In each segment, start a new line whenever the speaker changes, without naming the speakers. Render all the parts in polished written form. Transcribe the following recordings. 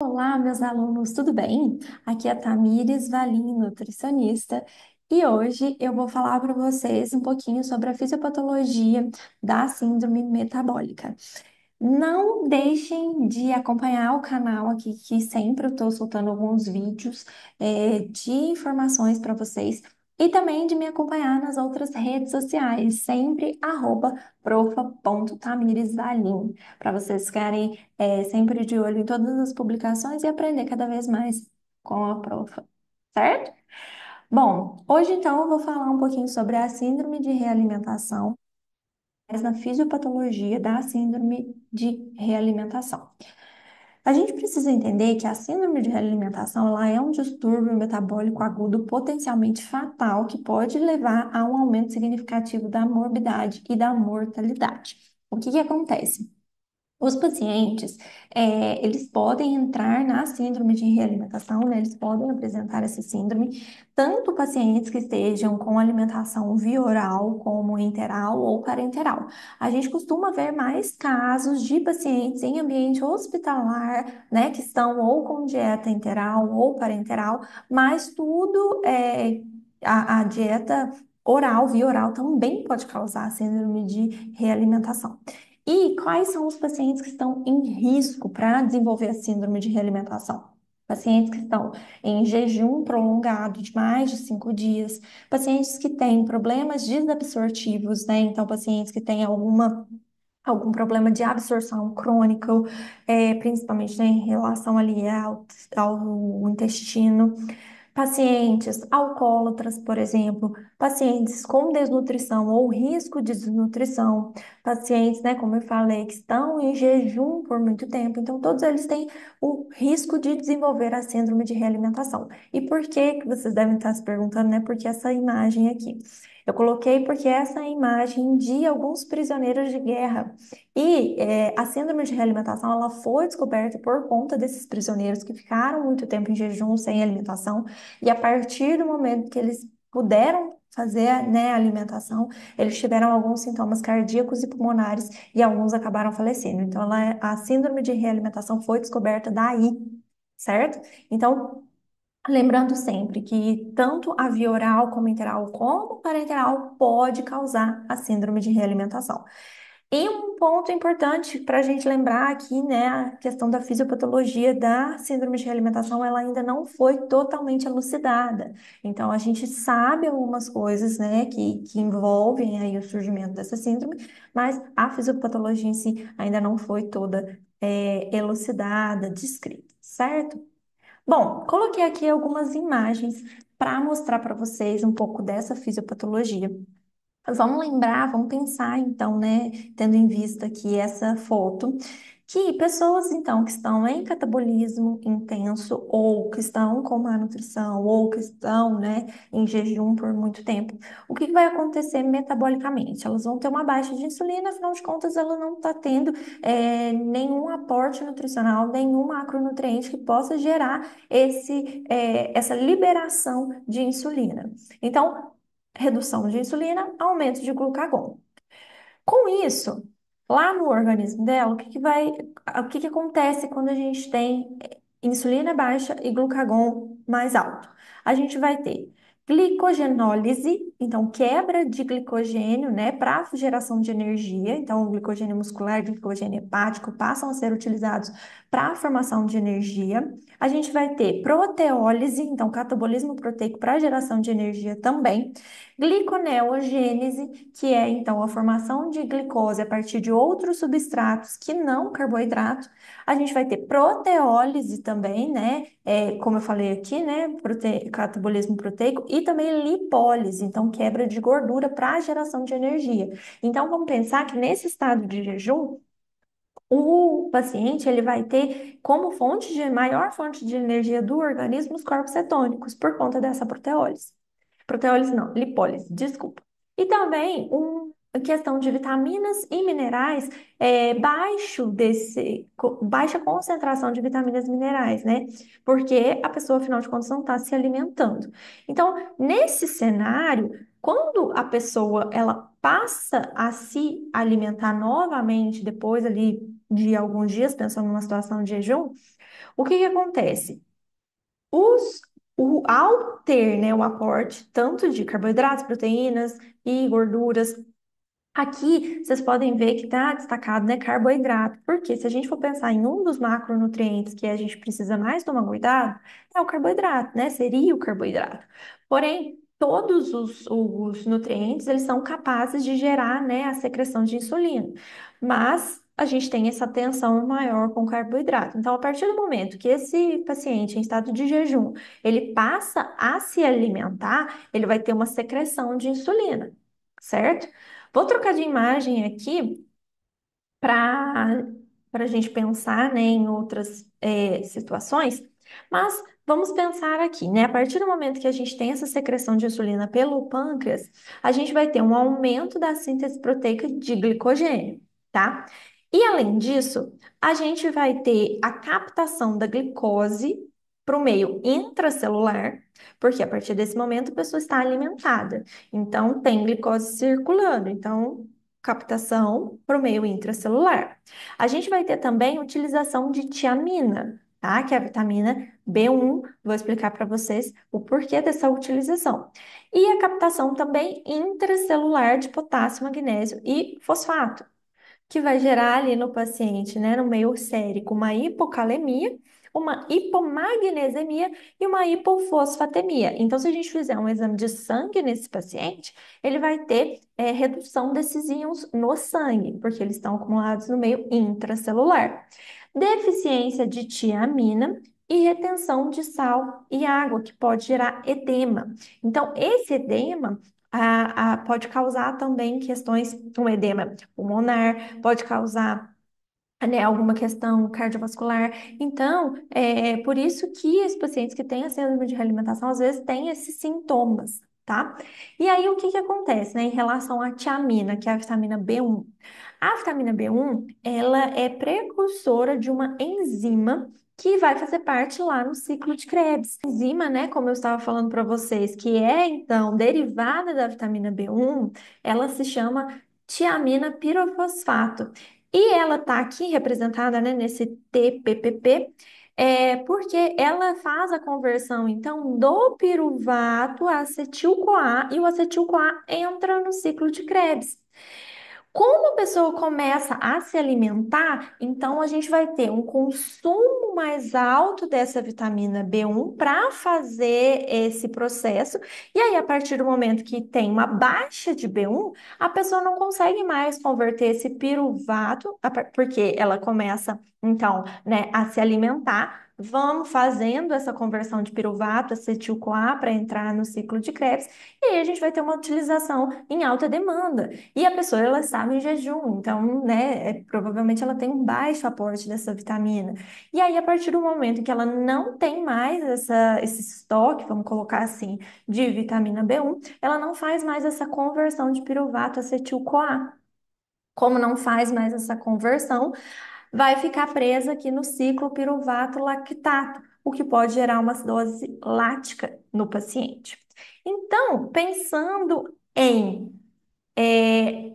Olá, meus alunos, tudo bem? Aqui é a Tamires Valim, nutricionista, e hoje eu vou falar para vocês um pouquinho sobre a fisiopatologia da síndrome metabólica. Não deixem de acompanhar o canal aqui, que sempre eu estou soltando alguns vídeos de informações para vocês. E também de me acompanhar nas outras redes sociais, sempre profa.tamiresvalim, para vocês ficarem sempre de olho em todas as publicações e aprender cada vez mais com a profa, certo? Bom, hoje então eu vou falar um pouquinho sobre a síndrome de realimentação, mas na fisiopatologia da síndrome de realimentação. A gente precisa entender que a síndrome de realimentação ela é um distúrbio metabólico agudo potencialmente fatal que pode levar a um aumento significativo da morbidade e da mortalidade. O que que acontece? Os pacientes, eles podem entrar na síndrome de realimentação, né? Eles podem apresentar essa síndrome, tanto pacientes que estejam com alimentação via oral, como enteral ou parenteral. A gente costuma ver mais casos de pacientes em ambiente hospitalar, né, que estão ou com dieta enteral ou parenteral, mas a dieta oral, via oral, também pode causar síndrome de realimentação. E quais são os pacientes que estão em risco para desenvolver a síndrome de realimentação? Pacientes que estão em jejum prolongado de mais de 5 dias, pacientes que têm problemas desabsortivos, né? Então, pacientes que têm algum problema de absorção crônico, principalmente, né, em relação ali ao intestino. Pacientes alcoólatras, por exemplo, pacientes com desnutrição ou risco de desnutrição, pacientes, né, como eu falei, que estão em jejum por muito tempo. Então, todos eles têm o risco de desenvolver a síndrome de realimentação. E por que que vocês devem estar se perguntando, né? Porque essa imagem aqui. Eu coloquei porque essa é a imagem de alguns prisioneiros de guerra. E a síndrome de realimentação, ela foi descoberta por conta desses prisioneiros que ficaram muito tempo em jejum, sem alimentação, e a partir do momento que eles puderam fazer, né, a alimentação, eles tiveram alguns sintomas cardíacos e pulmonares e alguns acabaram falecendo. Então, a síndrome de realimentação foi descoberta daí, certo? Então, lembrando sempre que tanto a via oral como enteral como parenteral pode causar a síndrome de realimentação. E um ponto importante para a gente lembrar aqui, né, a questão da fisiopatologia da síndrome de realimentação, ela ainda não foi totalmente elucidada. Então, a gente sabe algumas coisas, né, que envolvem aí o surgimento dessa síndrome, mas a fisiopatologia em si ainda não foi toda, elucidada, descrita, certo? Bom, coloquei aqui algumas imagens para mostrar para vocês um pouco dessa fisiopatologia. Vamos lembrar, vamos pensar então, né, tendo em vista aqui essa foto, que pessoas então que estão em catabolismo intenso ou que estão com má nutrição ou que estão, né, em jejum por muito tempo, o que vai acontecer metabolicamente? Elas vão ter uma baixa de insulina, afinal de contas, ela não está tendo nenhum aporte nutricional, nenhum macronutriente que possa gerar essa liberação de insulina. Então, redução de insulina, aumento de glucagon. Com isso, lá no organismo dela, o que que acontece quando a gente tem insulina baixa e glucagon mais alto? A gente vai ter glicogenólise, então quebra de glicogênio, né, para geração de energia. Então, o glicogênio muscular e o glicogênio hepático passam a ser utilizados para a formação de energia. A gente vai ter proteólise, então catabolismo proteico para geração de energia também. Gliconeogênese, que é então a formação de glicose a partir de outros substratos que não carboidrato. A gente vai ter proteólise também, né? Como eu falei aqui, né? Catabolismo proteico e também lipólise, então quebra de gordura para geração de energia. Então vamos pensar que nesse estado de jejum, o paciente ele vai ter como maior fonte de energia do organismo os corpos cetônicos por conta dessa proteólise. Proteólise não, lipólise, desculpa. E também a questão de vitaminas e minerais, baixa concentração de vitaminas e minerais, né? Porque a pessoa, afinal de contas, não está se alimentando. Então, nesse cenário, quando a pessoa ela passa a se alimentar novamente, depois ali de alguns dias, pensando numa situação de jejum, O que que acontece? Os, ao ter, né, o aporte tanto de carboidratos, proteínas e gorduras. Aqui vocês podem ver que está destacado, né, carboidrato, porque se a gente for pensar em um dos macronutrientes que a gente precisa mais tomar cuidado, é o carboidrato, né? Seria o carboidrato. Porém, todos os nutrientes, eles são capazes de gerar, né, a secreção de insulina, mas a gente tem essa tensão maior com o carboidrato. Então, a partir do momento que esse paciente em estado de jejum, ele passa a se alimentar, ele vai ter uma secreção de insulina, certo? Vou trocar de imagem aqui para a gente pensar, né, em outras situações, mas vamos pensar aqui, né? A partir do momento que a gente tem essa secreção de insulina pelo pâncreas, a gente vai ter um aumento da síntese proteica de glicogênio, tá? E além disso, a gente vai ter a captação da glicose para o meio intracelular, porque a partir desse momento a pessoa está alimentada. Então, tem glicose circulando. Então, captação para o meio intracelular. A gente vai ter também utilização de tiamina, tá? Que é a vitamina B1. Vou explicar para vocês o porquê dessa utilização. E a captação também intracelular de potássio, magnésio e fosfato, que vai gerar ali no paciente, né, no meio sérico, uma hipocalemia, uma hipomagnesemia e uma hipofosfatemia. Então, se a gente fizer um exame de sangue nesse paciente, ele vai ter redução desses íons no sangue, porque eles estão acumulados no meio intracelular. Deficiência de tiamina e retenção de sal e água, que pode gerar edema. Então, esse edema pode causar também questões, um edema pulmonar, pode causar, né, alguma questão cardiovascular. Então, é por isso que os pacientes que têm a síndrome de realimentação, às vezes, têm esses sintomas, tá? E aí, o que que acontece, né, em relação à tiamina, que é a vitamina B1? A vitamina B1, ela é precursora de uma enzima que vai fazer parte lá no ciclo de Krebs. A enzima, né, como eu estava falando para vocês, que é, então, derivada da vitamina B1, ela se chama tiamina pirofosfato. E ela está aqui representada, né, nesse TPPP, porque ela faz a conversão, então, do piruvato a acetil-CoA, e o acetil-CoA entra no ciclo de Krebs. Como a pessoa começa a se alimentar, então a gente vai ter um consumo mais alto dessa vitamina B1 para fazer esse processo. E aí, a partir do momento que tem uma baixa de B1, a pessoa não consegue mais converter esse piruvato, porque ela começa, então, né, a se alimentar. Vamos fazendo essa conversão de piruvato, acetil-CoA para entrar no ciclo de Krebs, e aí a gente vai ter uma utilização em alta demanda. E a pessoa, ela estava em jejum, então, né, provavelmente ela tem um baixo aporte dessa vitamina. E aí, a partir do momento que ela não tem mais esse estoque, vamos colocar assim, de vitamina B1, ela não faz mais essa conversão de piruvato a acetil-CoA. Como não faz mais essa conversão, vai ficar presa aqui no ciclo piruvato lactato, o que pode gerar uma acidose lática no paciente. Então, pensando em é,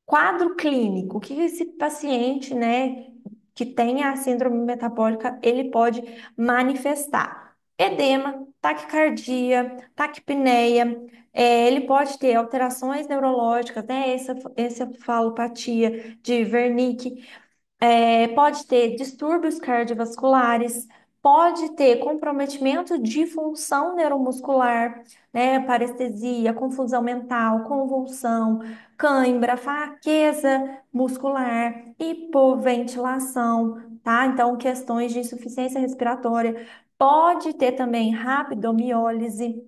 quadro clínico, o que esse paciente, né, que tem a síndrome metabólica, ele pode manifestar? Edema, taquicardia, taquipneia, ele pode ter alterações neurológicas, né, encefalopatia de Wernicke, pode ter distúrbios cardiovasculares, pode ter comprometimento de função neuromuscular, né, parestesia, confusão mental, convulsão, cãibra, fraqueza muscular, hipoventilação, tá? Então, questões de insuficiência respiratória. Pode ter também rabdomiólise,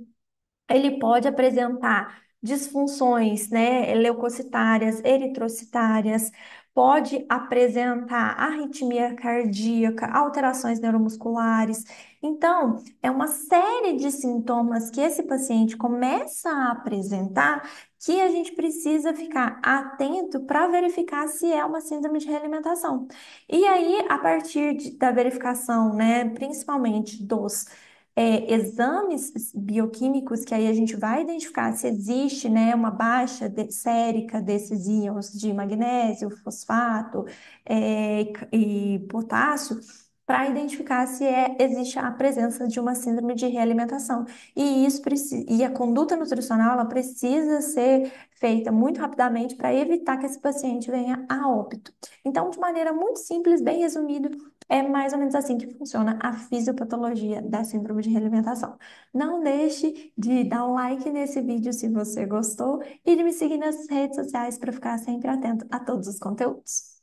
ele pode apresentar disfunções, né, leucocitárias, eritrocitárias, pode apresentar arritmia cardíaca, alterações neuromusculares. Então, é uma série de sintomas que esse paciente começa a apresentar que a gente precisa ficar atento para verificar se é uma síndrome de realimentação. E aí, a partir da verificação, né, principalmente dos exames bioquímicos, que aí a gente vai identificar se existe, né, uma baixa sérica desses íons de magnésio, fosfato, e potássio. para identificar se existe a presença de uma síndrome de realimentação. E a conduta nutricional ela precisa ser feita muito rapidamente para evitar que esse paciente venha a óbito. Então, de maneira muito simples, bem resumido, é mais ou menos assim que funciona a fisiopatologia da síndrome de realimentação. Não deixe de dar um like nesse vídeo se você gostou e de me seguir nas redes sociais para ficar sempre atento a todos os conteúdos.